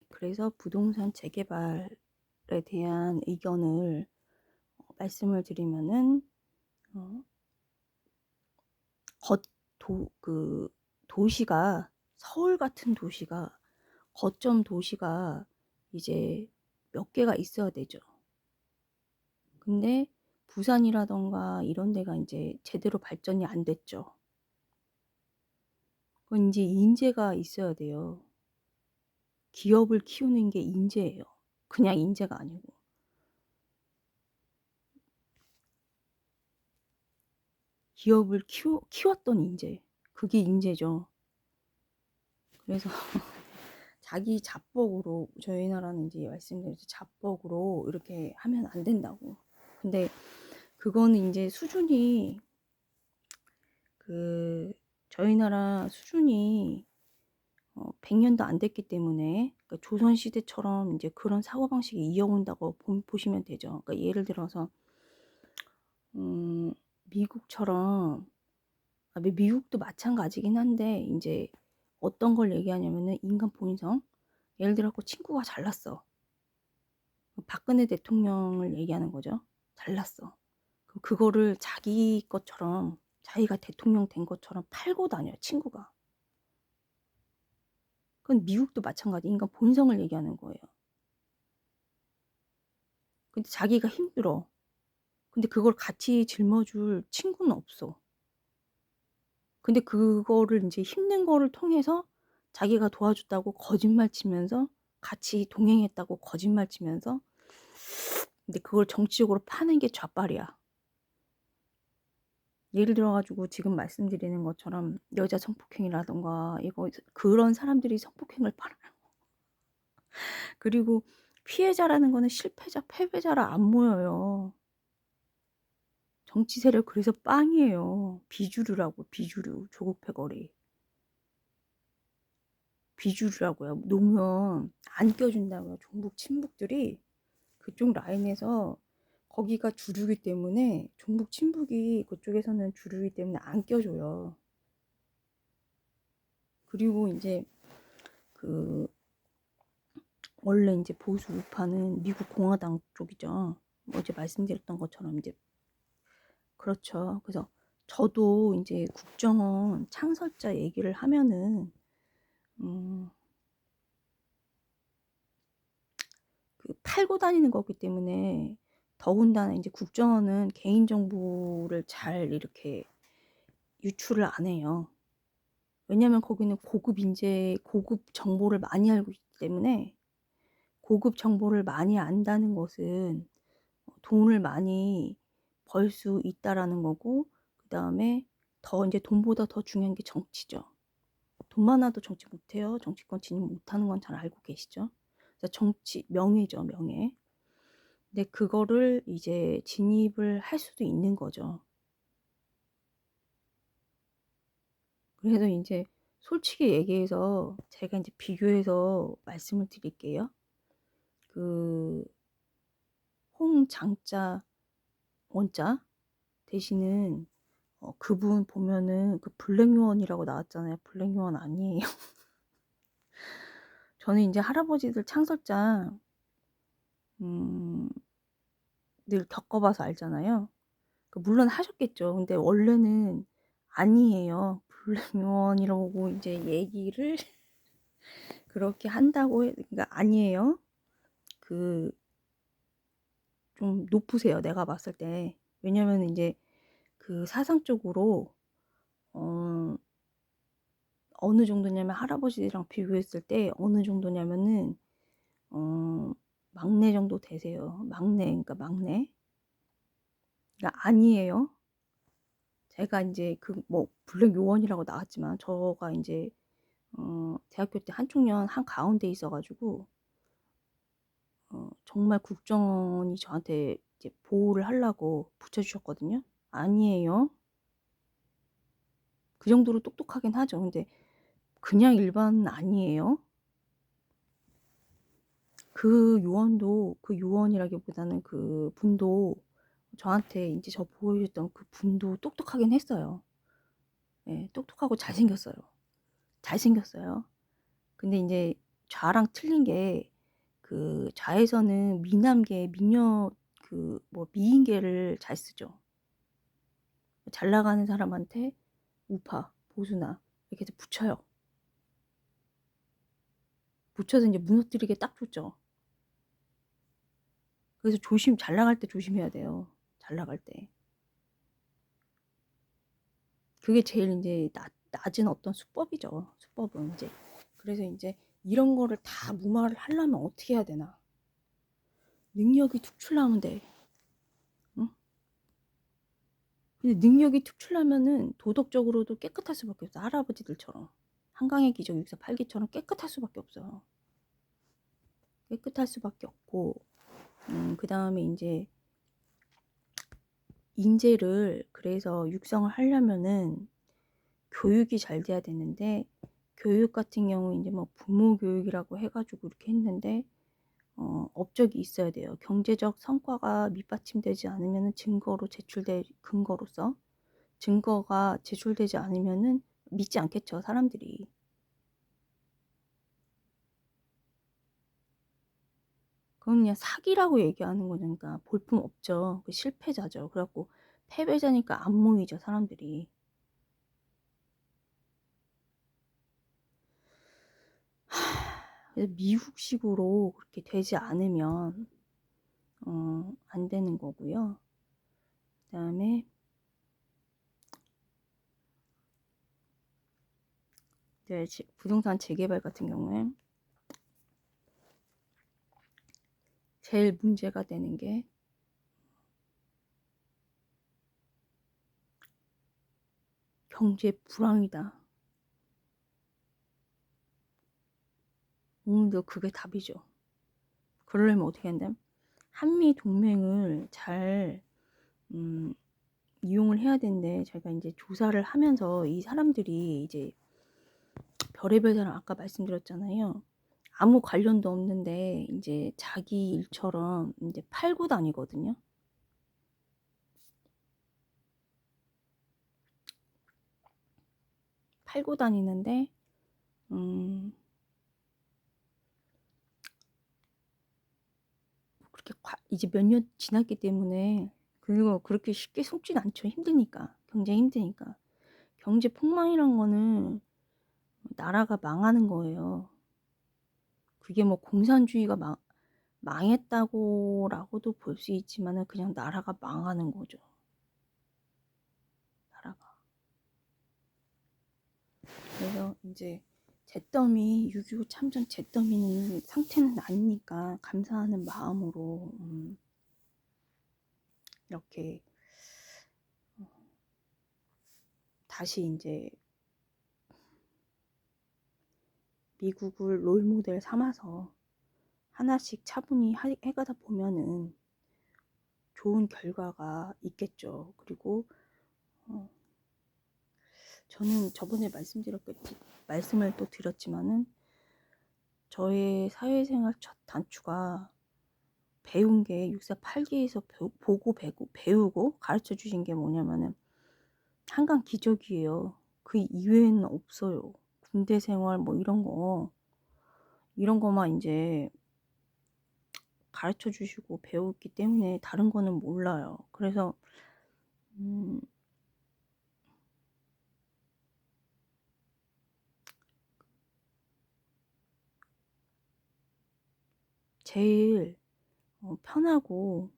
그래서 부동산 재개발에 대한 의견을 말씀을 드리면은 어 거 도 그 도시가 서울 같은 도시가 거점 도시가 이제 몇 개가 있어야 되죠. 근데 부산이라든가 이런 데가 인제 제대로 발전이 안 됐죠. 그건 인제 인재가 있어야 돼요. 기업을 키우는 게 인재예요. 그냥 인재가 아니고. 기업을 키웠던 인재. 그게 인재죠. 그래서 자기 자뻑으로 저희 나라는 인제 말씀드렸듯이 자뻑으로 이렇게 하면 안 된다고. 근데 그거는 인제 수준이 그 저희 나라 수준이 100 년도 안 됐기 때문에 그러니까 조선 시대처럼 인제 그런 사고방식이 이어온다고 보시면 되죠. 그러니까 예를 들어서 음 미국처럼 미국도 마찬가지긴 한데 인제 어떤 걸 얘기하냐면은 인간 본성. 예를 들어 갖고 친구가 잘났어. 박근혜 대통령을 얘기하는 거죠. 잘났어. 그거를 자기 것처럼 자기가 대통령 된 것처럼 팔고 다녀요, 친구가. 그건 미국도 마찬가지 인간 본성을 얘기하는 거예요. 근데 자기가 힘들어. 근데 그걸 같이 짊어줄 친구는 없어. 근데 그거를 인제 힘든 거를 통해서 자기가 도와줬다고 거짓말 치면서 같이 동행했다고 거짓말 치면서 근데 그걸 정치적으로 파는 게 좌빨이야. 예를 들어 가지고 지금 말씀드리는 것처럼 여자 성폭행이라든가 이거 그런 사람들이 성폭행을 팔아요. 그리고 피해자라는 거는 실패자, 패배자라 안 모여요. 정치 세력 그래서 빵이에요. 비주류라고 비주류. 조국 패거리. 비주류라고요. 놓으면 안 껴준다고요. 종북 친북들이 그쪽 라인에서 거기가 주류기 때문에 종북 친북이 그쪽에서는 주류이기 때문에 안 껴줘요. 그리고 인제 그 원래 인제 보수 우파는 미국 공화당 쪽이죠. 어제 말씀드렸던 것처럼 인제 그렇죠. 그래서 저도 인제 국정원 창설자 얘기를 하면은 음 팔고 다니는 거기 때문에 더군다나 인제 국정원은 개인 정보를 잘 이렇게 유출을 안 해요. 왜냐면 거기는 고급 정보를 많이 알고 있기 때문에 고급 정보를 많이 안다는 것은 돈을 많이 벌 수 있다라는 거고 그다음에 더 인제 돈보다 더 중요한 게 정치죠. 돈 많아도 정치 못 해요. 정치권 진입 못 하는 건 잘 알고 계시죠? 그래서 정치 명예죠, 명예. 근데 그거를 이제 진입을 할 수도 있는 거죠. 그래서 인제 솔직히 얘기해서 제가 인제 비교해서 말씀을 드릴게요. 그 홍장자 원자 되시는 그분 보면은 그 블랙 요원이라고 나왔잖아요. 블랙 요원 아니에요. 저는 인제 할아버지들 창설자 음 늘 겪어 봐서 알잖아요. 물론 하셨겠죠. 근데 원래는 아니에요. 블랙 요원이라고 인제 얘기를 그렇게 한다고 그러니까 아니에요. 그 좀 높으세요, 내가 봤을 때. 왜냐면은 인제 사상적으로 어 어느 정도냐면 할아버지랑 비교했을 때 어느 정도냐면은 어 막내 정도 되세요. 막내 그러니까 막내. 그러니까 아니에요. 제가 인제 블랙 요원이라고 나왔지만 저가 인제 대학교 때 한총련 한가운데 있어 가지고 정말 국정원이 저한테 이제 보호를 하려고 붙여 주셨거든요. 아니에요. 그 정도로 똑똑하긴 하죠. 근데 그냥 일반은 아니에요. 그 요원이라기보다는 그분도 저한테 인제 저 보여줬던 그분도 똑똑하긴 했어요. 예. 똑똑하고 잘생겼어요. 잘생겼어요. 근데 인제 좌랑 틀린 게, 그 좌에서는 미남계, 미녀, 그 뭐 미인계를 잘 쓰죠. 잘 나가는 사람한테 우파, 보수나 이렇게 해서 붙여요. 붙여서 이제 무너뜨리게 딱 좋죠. 그래서 잘 나갈 때 조심해야 돼요. 잘 나갈 때. 그게 제일 이제 낮은 어떤 수법이죠. 수법은 이제. 그래서 이제 이런 거를 다 무마를 하려면 어떻게 해야 되나? 능력이 특출나면 돼. 응? 근데 능력이 특출나면은 도덕적으로도 깨끗할 수밖에 없어. 할아버지들처럼. 한강의 기적 648기처럼 깨끗할 수밖에 없어요. 깨끗할 수밖에 없고, 그 다음에 이제 인재를 그래서 육성을 하려면은 교육이 잘 돼야 되는데, 교육 같은 경우 이제 뭐 부모 교육이라고 해가지고 이렇게 했는데, 업적이 있어야 돼요. 경제적 성과가 밑받침되지 않으면 증거로 근거로서 증거가 제출되지 않으면은 믿지 않겠죠, 사람들이. 그건 그냥 사기라고 얘기하는 거니까 볼품 없죠. 그 실패자죠. 그래갖고 패배자니까 안 모이죠, 사람들이. 그래서 미국식으로 그렇게 되지 않으면 안 되는 거고요. 그다음에 이제 부동산 재개발 같은 경우에 제일 문제가 되는 게 경제 불황이다. 오늘도 그게 답이죠. 그러려면 어떻게 한다면 한미 동맹을 잘 이용을 해야 되는데, 제가 이제 조사를 하면서 이 사람들이 이제 별의별 사람, 아까 말씀드렸잖아요. 아무 관련도 없는데 이제 자기 일처럼 이제 팔고 다니거든요. 팔고 다니는데 그렇게 이제 몇 년 지났기 때문에, 그리고 그렇게 쉽게 속진 않죠. 힘드니까. 경쟁이 힘드니까. 경제 폭망이란 거는 나라가 망하는 거예요. 그게 뭐 공산주의가 망했다고라고도 볼 수 있지만은 그냥 나라가 망하는 거죠. 나라가. 그래서 이제 잿더미 6.25 참전 잿더미는 상태는 아니니까 감사하는 마음으로 이렇게 다시 이제 미국을 롤모델 삼아서 하나씩 차분히 해가다 보면은 좋은 결과가 있겠죠. 그리고 저는 저번에 말씀을 또 드렸지만은, 저의 사회생활 첫 단추가 배운 게 648기에서 보고 배우고 가르쳐 주신 게 뭐냐면은 한강 기적이에요. 그 이외에는 없어요. 군대 생활 뭐 이런 거만 이제 가르쳐 주시고 배웠기 때문에 다른 거는 몰라요. 그래서 제일 편하고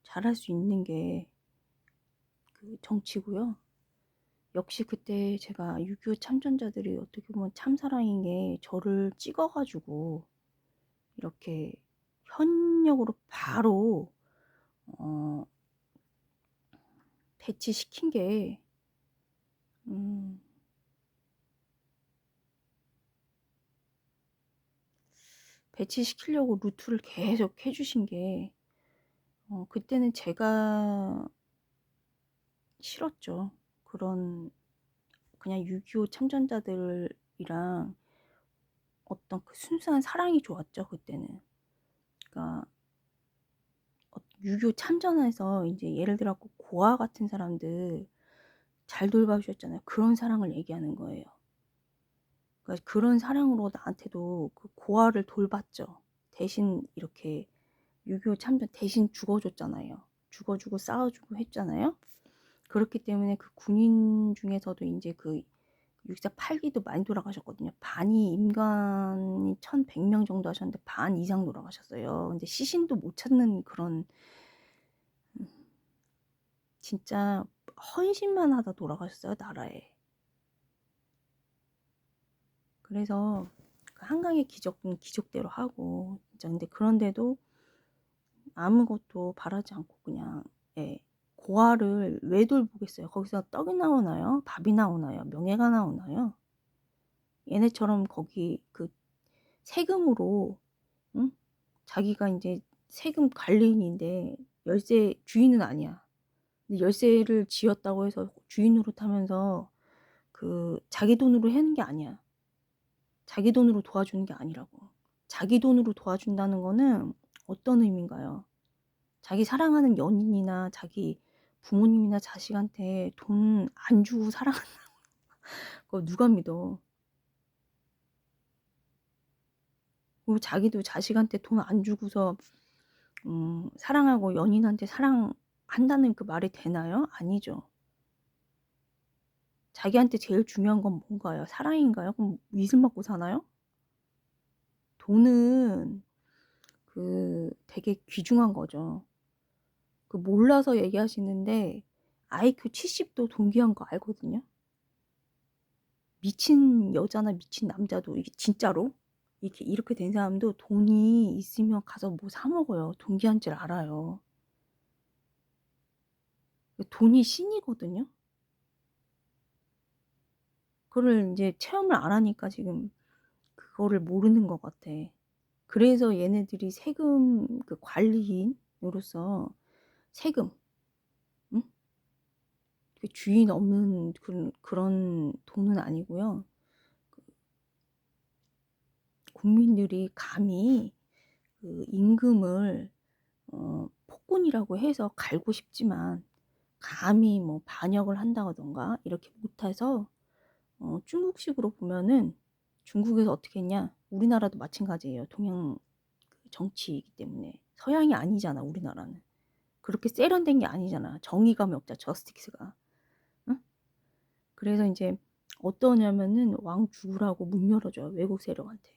잘할 수 있는 게 그 정치고요. 역시 그때 제가 6.25 참전자들이 어떻게 보면 참사랑인 게, 저를 찍어가지고 이렇게 현역으로 바로 배치시킨 게, 배치시키려고 루트를 계속 해주신 게, 그때는 제가 싫었죠. 그냥 6.25 참전자들이랑 어떤 그 순수한 사랑이 좋았죠, 그때는. 그러니까 6.25 참전에서 이제 예를 들어 고아 같은 사람들 잘 돌봐주셨잖아요. 그런 사랑을 얘기하는 거예요. 그러니까 그런 사랑으로 나한테도 그 고아를 돌봤죠. 대신 이렇게 6.25 참전 대신 죽어줬잖아요. 죽어주고 싸워주고 했잖아요. 그렇기 때문에 그 군인 중에서도 이제 그 6.24 8기도 많이 돌아가셨거든요. 반이 인간이 1,100명 정도 하셨는데 반 이상 돌아가셨어요. 근데 시신도 못 찾는 그런 진짜 헌신만 하다 돌아가셨어요, 나라에. 그래서 그 한강의 기적은 기적대로 하고 진짜 근데 그런데도 아무것도 바라지 않고 그냥 예, 고아를 왜 돌보겠어요? 거기서 떡이 나오나요? 밥이 나오나요? 명예가 나오나요? 얘네처럼 거기 그 세금으로 응? 자기가 이제 세금 관리인인데 열쇠 주인은 아니야. 근데 열쇠를 지었다고 해서 주인 노릇하면서 그 자기 돈으로 하는 게 아니야. 자기 돈으로 도와주는 게 아니라고. 자기 돈으로 도와준다는 거는 어떤 의미인가요? 자기 사랑하는 연인이나 자기 부모님이나 자식한테 돈 안 주고 사랑한다. 그거 누가 믿어? 그리고 자기도 자식한테 돈 안 주고서 사랑하고 연인한테 사랑한다는 그 말이 되나요? 아니죠. 자기한테 제일 중요한 건 뭔가요? 사랑인가요? 그럼 윗을 먹고 사나요? 돈은 그 되게 귀중한 거죠. 그 몰라서 얘기하시는데 IQ 70도 돈 귀한 거 알거든요. 미친 여자나 미친 남자도 이게 진짜로 이렇게 된 사람도 돈이 있으면 가서 뭐 사 먹어요. 돈 귀한 줄 알아요. 돈이 신이거든요. 그거를 이제 체험을 안 하니까 지금 그거를 모르는 것 같아. 그래서 얘네들이 세금 그 관리인으로서 세금, 응? 그 주인 없는 그런 돈은 아니고요. 국민들이 감히 그 임금을 폭군이라고 해서 갈고 싶지만 감히 뭐 반역을 한다던가 이렇게 못해서 중국식으로 보면은 중국에서 어떻게 했냐? 우리나라도 마찬가지예요. 동양 그 정치이기 때문에 서양이 아니잖아 우리나라는. 그렇게 세련된 게 아니잖아. 정의감이 없자 저스티스가. 응? 그래서 이제 어떠냐면은 왕 죽으라고 문 열어줘요. 외국 세력한테.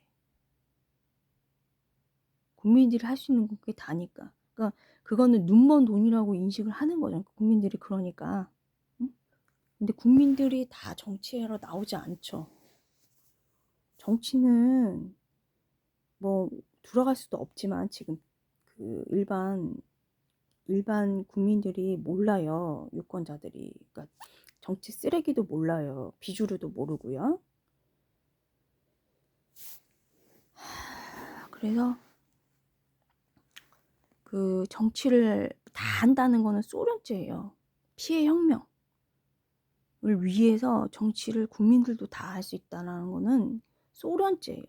국민들이 할 수 있는 건 그게 다니까. 그러니까 그거는 눈먼 돈이라고 인식을 하는 거죠. 국민들이 그러니까. 응? 근데 국민들이 다 정치하러 나오지 않죠. 정치는 뭐 들어갈 수도 없지만 지금 그 일반 국민들이 몰라요. 유권자들이. 그러니까 정치 쓰레기도 몰라요. 비주류도 모르고요. 그래서 그 정치를 다 한다는 거는 소련제예요. 피해 혁명을 위해서 정치를 국민들도 다 할 수 있다는 거는 소련제예요.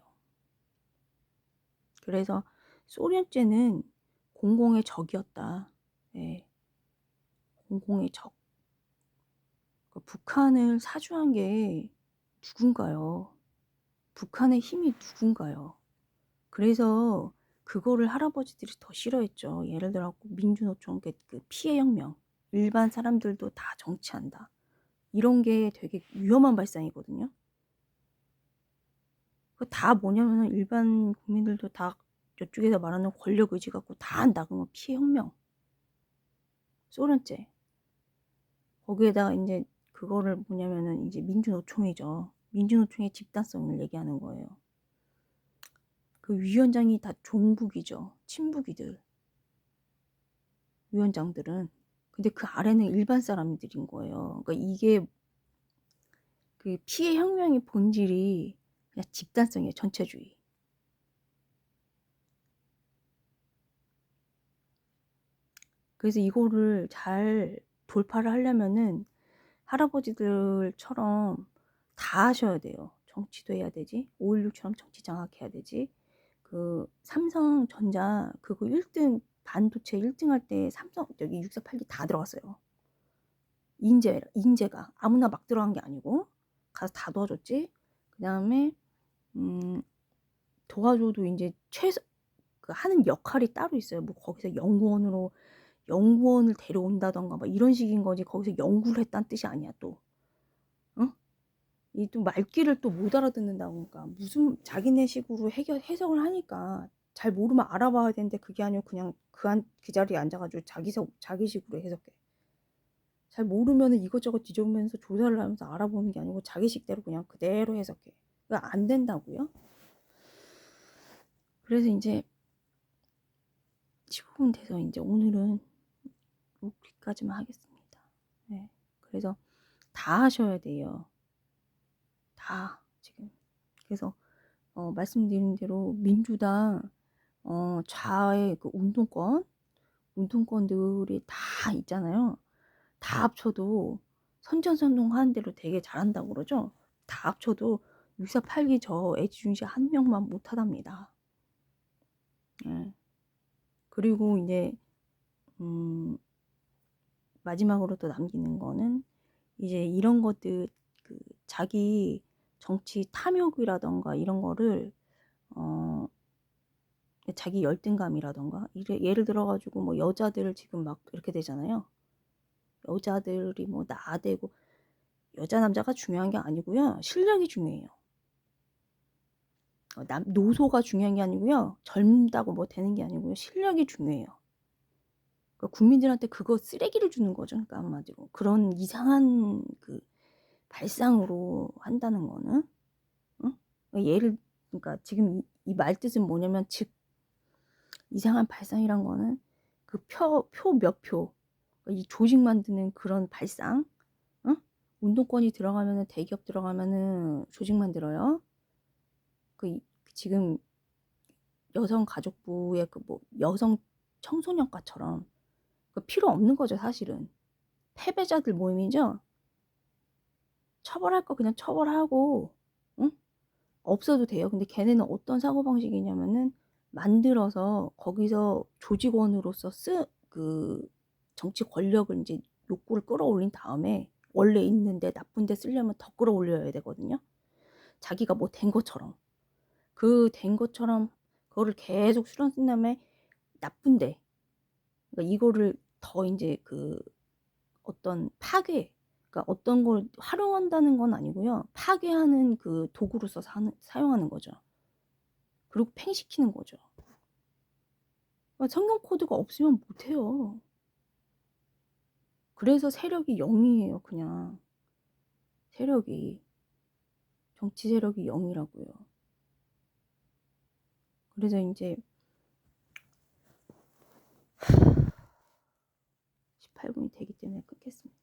그래서 소련제는 공공의 적이었다. 네. 공공의 적. 그 북한을 사주한 게 누군가요? 북한의 힘이 누군가요? 그래서 그거를 할아버지들이 더 싫어했죠. 예를 들어 민주노총 그 피해혁명. 일반 사람들도 다 정치한다. 이런 게 되게 위험한 발상이거든요. 그 다 뭐냐면은 일반 국민들도 다 이쪽에서 말하는 권력 의지 갖고 다 한다. 그러면 피해혁명. 소련제. 거기에다가 이제 그거를 뭐냐면은 이제 민주노총이죠. 민주노총의 집단성을 얘기하는 거예요. 그 위원장이 다 종북이죠. 친북이들. 위원장들은. 근데 그 아래는 일반 사람들인 거예요. 그러니까 이게 그 피해 혁명의 본질이 그냥 집단성이에요. 전체주의. 그래서 이거를 잘 돌파를 하려면은 할아버지들처럼 다 하셔야 돼요. 정치도 해야 되지. 5.16처럼 정치 장악해야 되지. 그 삼성전자 그거 1등 반도체 1등 할 때 삼성 여기 648기 다 들어갔어요. 인재가 아무나 막 들어간 게 아니고 가서 다 도와줬지. 그 다음에 도와줘도 인제 최소 그 하는 역할이 따로 있어요. 뭐 거기서 연구원을 데려온다든가 막 이런 식인 거지 거기서 연구를 했다는 뜻이 아니야 또. 어? 이 또 말귀를 또 못 알아듣는다고 그러니까 무슨 자기네 식으로 해석을 하니까 잘 모르면 알아봐야 되는데 그게 아니고 그냥 그 자리에 앉아 가지고 자기 식으로 해석해. 잘 모르면은 이것저것 뒤져보면서 조사를 하면서 알아보는 게 아니고 자기 식대로 그냥 그대로 해석해. 그러니까 안 된다고요. 그래서 인제 15분 돼서 인제 오늘은 여기까지만 하겠습니다. 네. 그래서 다 하셔야 돼요. 다 지금. 그래서 말씀드린 대로 민주당 좌의 그 운동권들이 다 있잖아요. 다 합쳐도 선전선동하는 대로 되게 잘한다고 그러죠. 다 합쳐도 6482 저 애지중 씨 한 명만 못하답니다. 예. 그리고 인제 마지막으로 또 남기는 거는 이제 이런 것들 그 자기 정치 탐욕이라든가 이런 거를 어 자기 열등감이라든가 예를 들어 가지고 뭐 여자들 지금 막 이렇게 되잖아요. 여자들이 뭐 나대고 여자 남자가 중요한 게 아니고요. 실력이 중요해요. 노소가 중요한 게 아니고요. 젊다고 뭐 되는 게 아니고요. 실력이 중요해요. 그러니까 국민들한테 그거 쓰레기를 주는 거죠. 그러니까 한마디로. 그런 이상한 그 발상으로 한다는 거는 응? 그러니까 지금 이 말뜻은 뭐냐면 즉 이상한 발상이란 거는 그 몇 표, 이 조직 만드는 그런 발상, 응? 운동권이 들어가면은 대기업 들어가면은 조직 만들어요. 지금 여성가족부의 그 뭐 여성 청소년과처럼 그 필요 없는 거죠 사실은. 패배자들 모임이죠. 처벌할 거 그냥 처벌하고, 응? 없어도 돼요. 근데 걔네는 어떤 사고방식이냐면은 만들어서 거기서 조직원으로서 그 정치 권력을 인제 욕구를 끌어올린 다음에 원래 있는데 나쁜 데 쓰려면 더 끌어올려야 되거든요. 자기가 뭐 된 것처럼. 그 된 것처럼 그거를 계속 쓴 다음에 나쁜데 그러니까 이거를 더 인제 그 어떤 그러니까 어떤 걸 활용한다는 건 아니고요. 파괴하는 그 도구로서 사용하는 거죠. 그리고 팽시키는 거죠. 그러니까 성경 코드가 없으면 못 해요. 그래서 세력이 0이에요 그냥. 세력이. 정치 세력이 0이라고요. 그래서 인제 18분이 되기 때문에 끊겠습니다.